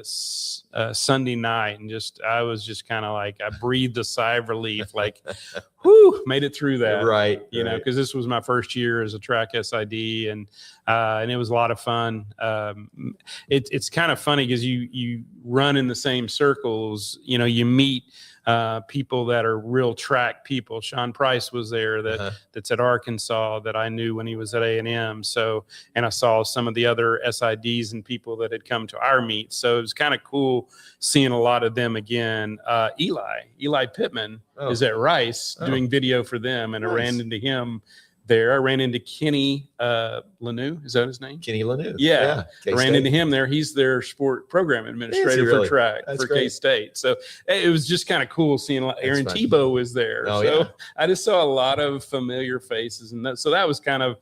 Sunday night, and I was just kind of like, I breathed a sigh of relief, like, whew, made it through that. Right. Because this was my first year as a track SID, and it was a lot of fun. It's kind of funny because you run in the same circles, you meet people that are real track people. Sean Price was there that's at Arkansas that I knew when he was at A&M. So, and I saw some of the other SIDs and people that had come to our meet. So it was kind of cool seeing a lot of them again. Eli Pittman is at Rice doing video for them, and I ran into him there. I ran into Kenny Lanou. Is that his name? Kenny Lanou. Yeah. I ran into him there. He's their sport program administrator for track for K-State. So it was just kind of cool seeing Aaron Tebow was there. I just saw a lot of familiar faces. And so that was kind of,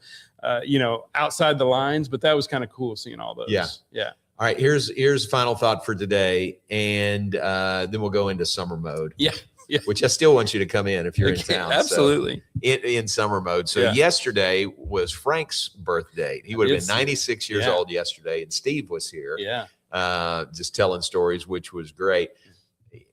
outside the lines, but that was kind of cool seeing all those. Yeah. All right. Here's final thought for today. And then we'll go into summer mode. Yeah. Which I still want you to come in if you're in town. Absolutely. So in summer mode. So yesterday was Frank's birthday. He would have been 96 years old yesterday, and Steve was here. Yeah. Just telling stories, which was great.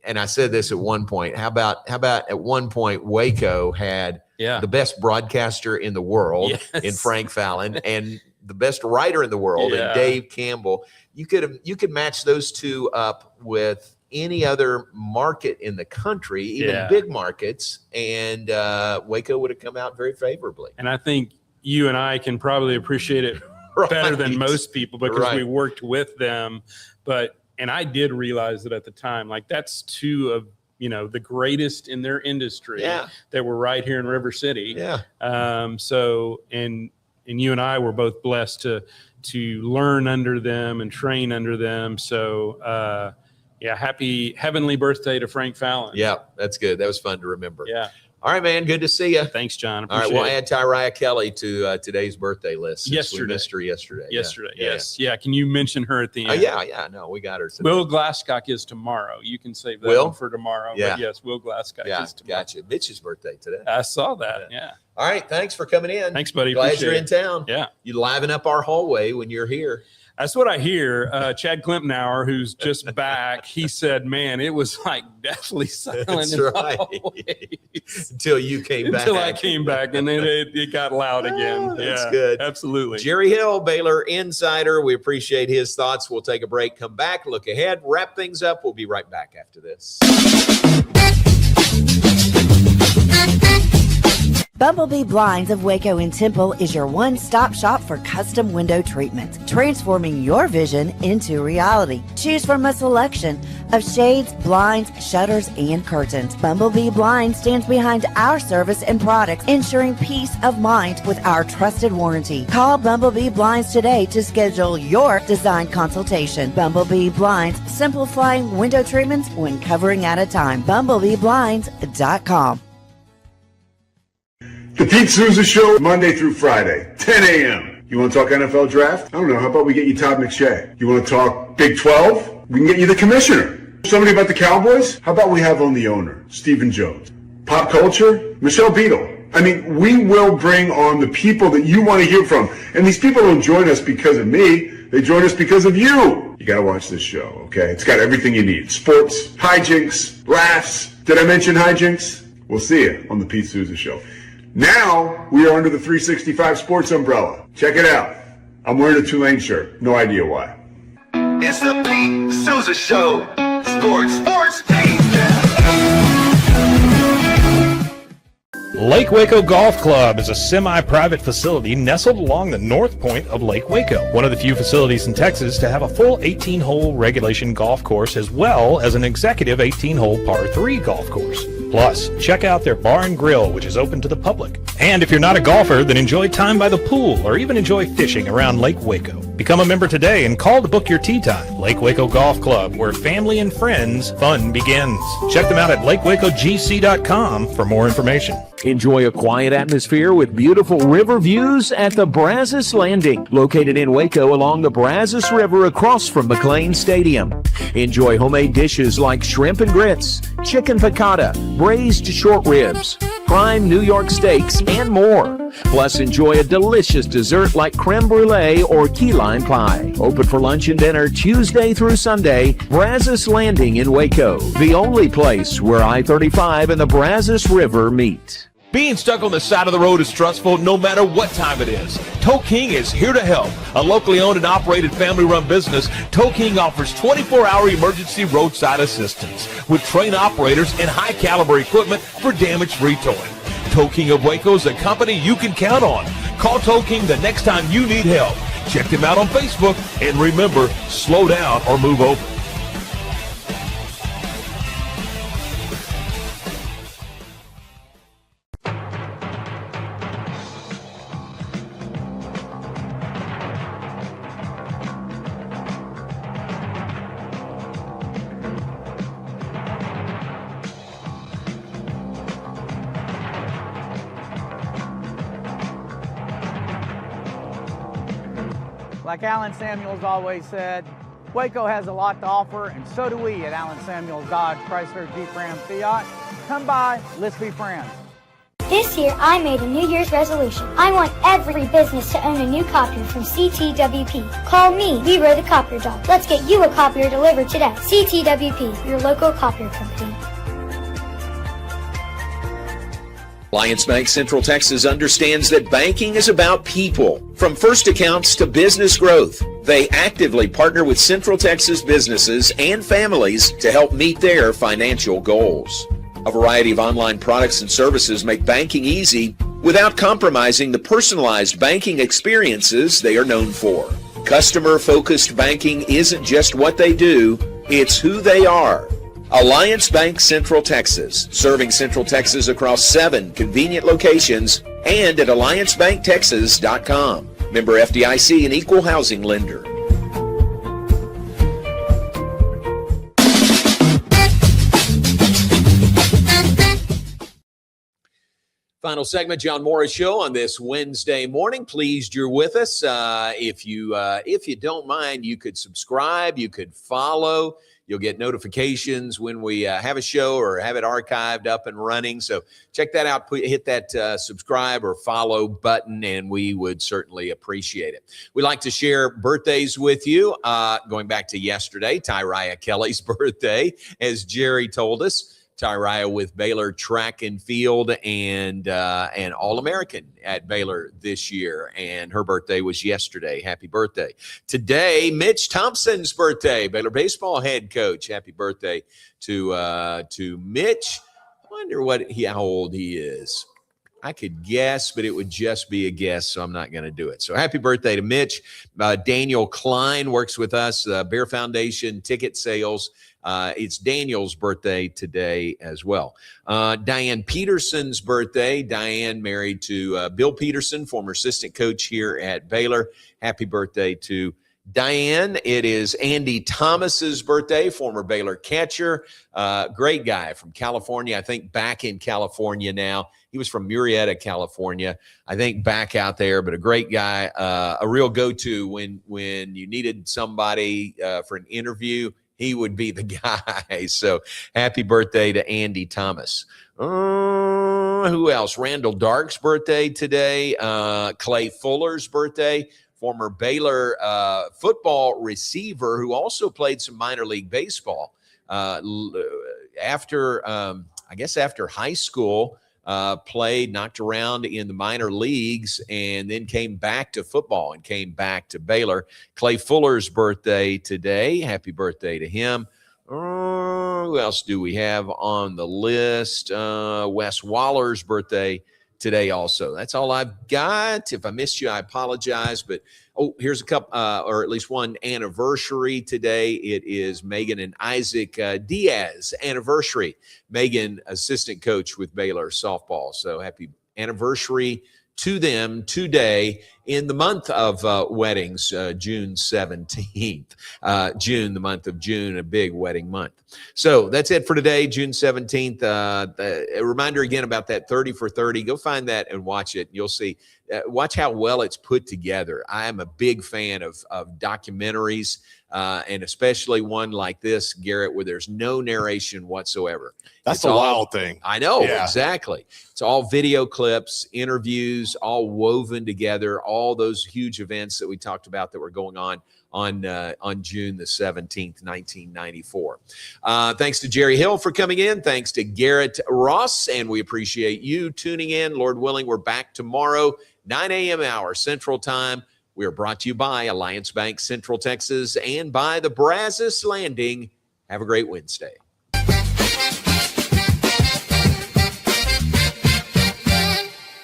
And I said this at one point. How about at one point Waco had the best broadcaster in the world in Frank Fallon and the best writer in the world in Dave Campbell. You could match those two up with any other market in the country, even big markets, and Waco would have come out very favorably. And I think you and I can probably appreciate it better than most people because we worked with them. And I did realize that at the time, like that's two of the greatest in their industry that were right here in River City. So and you and I were both blessed to learn under them and train under them. So happy heavenly birthday to Frank Fallon. Yeah, that's good. That was fun to remember. Yeah. All right, man. Good to see you. Thanks, John. All right, we'll add Tyria Kelly to today's birthday list. Since we missed her yesterday. Yes. Yeah. Can you mention her at the end? No, we got her today. Will Glasscock is tomorrow. You can save that one for tomorrow. Yeah. But yes, Will Glasscock is tomorrow. Gotcha. Mitch's birthday today. I saw that. Yeah. All right. Thanks for coming in. Thanks, buddy. Glad you're in town. Yeah. You liven up our hallway when you're here. That's what I hear. Chad Klimpenauer, who's just back, he said, man, it was like deathly silent. That's in the right. hallways. Until you came back. Until I came back, and then it got loud again. That's good. Absolutely. Jerry Hill, Baylor insider. We appreciate his thoughts. We'll take a break, come back, look ahead, wrap things up. We'll be right back after this. Bumblebee Blinds of Waco and Temple is your one-stop shop for custom window treatment, transforming your vision into reality. Choose from a selection of shades, blinds, shutters, and curtains. Bumblebee Blinds stands behind our service and products, ensuring peace of mind with our trusted warranty. Call Bumblebee Blinds today to schedule your design consultation. Bumblebee Blinds, simplifying window treatments one covering at a time. BumblebeeBlinds.com. The Pete Souza Show, Monday through Friday, 10 a.m. You want to talk NFL draft? I don't know. How about we get you Todd McShay? You want to talk Big 12? We can get you the commissioner. Somebody about the Cowboys? How about we have on the owner, Stephen Jones? Pop culture? Michelle Beadle. I mean, we will bring on the people that you want to hear from. And these people don't join us because of me. They join us because of you. You got to watch this show, okay? It's got everything you need. Sports, hijinks, laughs. Did I mention hijinks? We'll see you on the Pete Souza Show. Now, we are under the 365 Sports umbrella. Check it out. I'm wearing a Tulane shirt. No idea why. It's the Pete Souza Show. Sports, team. Lake Waco Golf Club is a semi-private facility nestled along the north point of Lake Waco, one of the few facilities in Texas to have a full 18-hole regulation golf course as well as an executive 18-hole par 3 golf course. Plus, check out their bar and grill, which is open to the public. And if you're not a golfer, then enjoy time by the pool or even enjoy fishing around Lake Waco. Become a member today and call to book your tee time. Lake Waco Golf Club, where family and friends fun begins. Check them out at lakewacogc.com for more information. Enjoy a quiet atmosphere with beautiful river views at the Brazos Landing, located in Waco along the Brazos River across from McLean Stadium. Enjoy homemade dishes like shrimp and grits, chicken piccata, braised short ribs, prime New York steaks, and more. Plus, enjoy a delicious dessert like creme brulee or key lime pie. Open for lunch and dinner Tuesday through Sunday. Brazos Landing in Waco, the only place where I-35 and the Brazos River meet. Being stuck on the side of the road is stressful no matter what time it is. Tow King is here to help. A locally owned and operated family-run business, Tow King offers 24-hour emergency roadside assistance with trained operators and high-caliber equipment for damage-free towing. Tow King of Waco is a company you can count on. Call Tow King the next time you need help. Check them out on Facebook, and remember, slow down or move over. Like Alan Samuels always said, Waco has a lot to offer, and so do we at Alan Samuels Dodge Chrysler Jeep Ram Fiat. Come by, let's be friends. This year, I made a New Year's resolution. I want every business to own a new copier from CTWP. Call me, Leroy the Copier Dog. Let's get you a copier delivered today. CTWP, your local copier company. Alliance Bank Central Texas understands that banking is about people. From first accounts to business growth, They actively partner with Central Texas businesses and families to help meet their financial goals. A variety of online products and services make banking easy without compromising the personalized banking experiences they are known for. Customer-focused banking isn't just what they do, it's who they are. Alliance Bank Central Texas, serving Central Texas across 7 convenient locations and at alliancebanktexas.com. Member FDIC and equal housing lender. Final segment, John Morris Show on this Wednesday morning. Pleased you're with us. If you don't mind, you could subscribe, you could follow. You'll get notifications when we have a show or have it archived up and running. So check that out. Hit that subscribe or follow button, and we would certainly appreciate it. We like to share birthdays with you. Going back to yesterday, Tyraya Kelly's birthday, as Jerry told us. Tyraya with Baylor track and field and All-American at Baylor this year. And her birthday was yesterday. Happy birthday. Today, Mitch Thompson's birthday, Baylor baseball head coach. Happy birthday to Mitch. I wonder how old he is. I could guess, but it would just be a guess, so I'm not going to do it. So happy birthday to Mitch. Daniel Klein works with us, Bear Foundation ticket sales. It's Daniel's birthday today as well. Diane Peterson's birthday. Diane married to Bill Peterson, former assistant coach here at Baylor. Happy birthday to Diane. It is Andy Thomas's birthday, former Baylor catcher. Great guy from California. I think back in California now. He was from Murrieta, California. I think back out there, but a great guy, a real go-to when you needed somebody for an interview. He would be the guy. So happy birthday to Andy Thomas. Who else? Randall Dark's birthday today. Clay Fuller's birthday. Former Baylor football receiver who also played some minor league baseball. After high school, played, knocked around in the minor leagues, and then came back to football and came back to Baylor. Clay Fuller's birthday today. Happy birthday to him. Who else do we have on the list? Wes Waller's birthday today also. That's all I've got. If I missed you, I apologize. But, here's a couple, or at least one anniversary today. It is Megan and Isaac Diaz anniversary. Megan, assistant coach with Baylor softball. So happy anniversary to them today in the month of weddings, June 17th. The month of June, a big wedding month. So that's it for today, June 17th. A reminder again about that 30 for 30. Go find that and watch it. You'll see. Watch how well it's put together. I am a big fan of documentaries, and especially one like this, Garrett, where there's no narration whatsoever. That's the wild thing. I know, exactly. It's all video clips, interviews, all woven together, all those huge events that we talked about that were going on June the 17th, 1994. Thanks to Jerry Hill for coming in. Thanks to Garrett Ross, and we appreciate you tuning in. Lord willing, we're back tomorrow, 9 a.m. hour Central Time. We are brought to you by Alliance Bank Central Texas and by the Brazos Landing. Have a great Wednesday.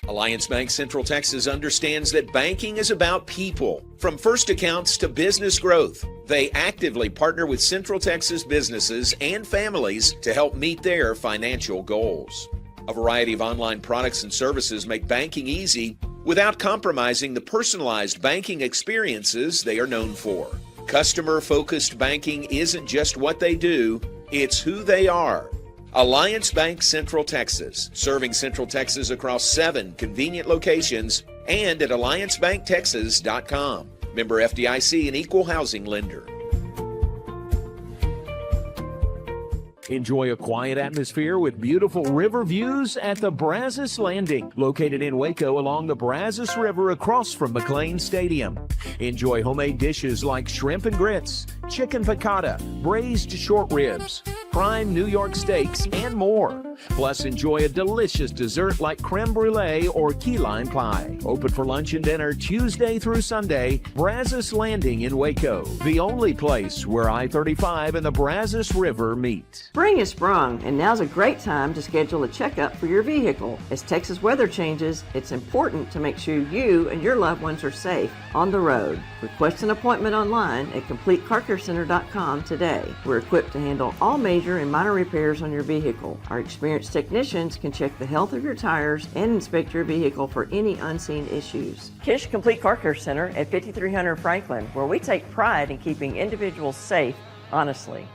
Alliance Bank Central Texas understands that banking is about people. From first accounts to business growth, they actively partner with Central Texas businesses and families to help meet their financial goals. A variety of online products and services make banking easy without compromising the personalized banking experiences they are known for. Customer-focused banking isn't just what they do, it's who they are. Alliance Bank Central Texas, serving Central Texas across 7 convenient locations and at alliancebanktexas.com. Member FDIC and equal housing lender. Enjoy a quiet atmosphere with beautiful river views at the Brazos Landing, located in Waco along the Brazos River across from McLean Stadium. Enjoy homemade dishes like shrimp and grits, chicken piccata, braised short ribs, prime New York steaks, and more. Plus, enjoy a delicious dessert like creme brulee or key lime pie. Open for lunch and dinner Tuesday through Sunday. Brazos Landing in Waco, the only place where I-35 and the Brazos River meet. Spring is sprung, and now's a great time to schedule a checkup for your vehicle. As Texas weather changes, it's important to make sure you and your loved ones are safe on the road. Request an appointment online at CompleteCarCareCenter.com today. We're equipped to handle all major and minor repairs on your vehicle. Our experienced technicians can check the health of your tires and inspect your vehicle for any unseen issues. Kish Complete Car Care Center at 5300 Franklin, where we take pride in keeping individuals safe honestly.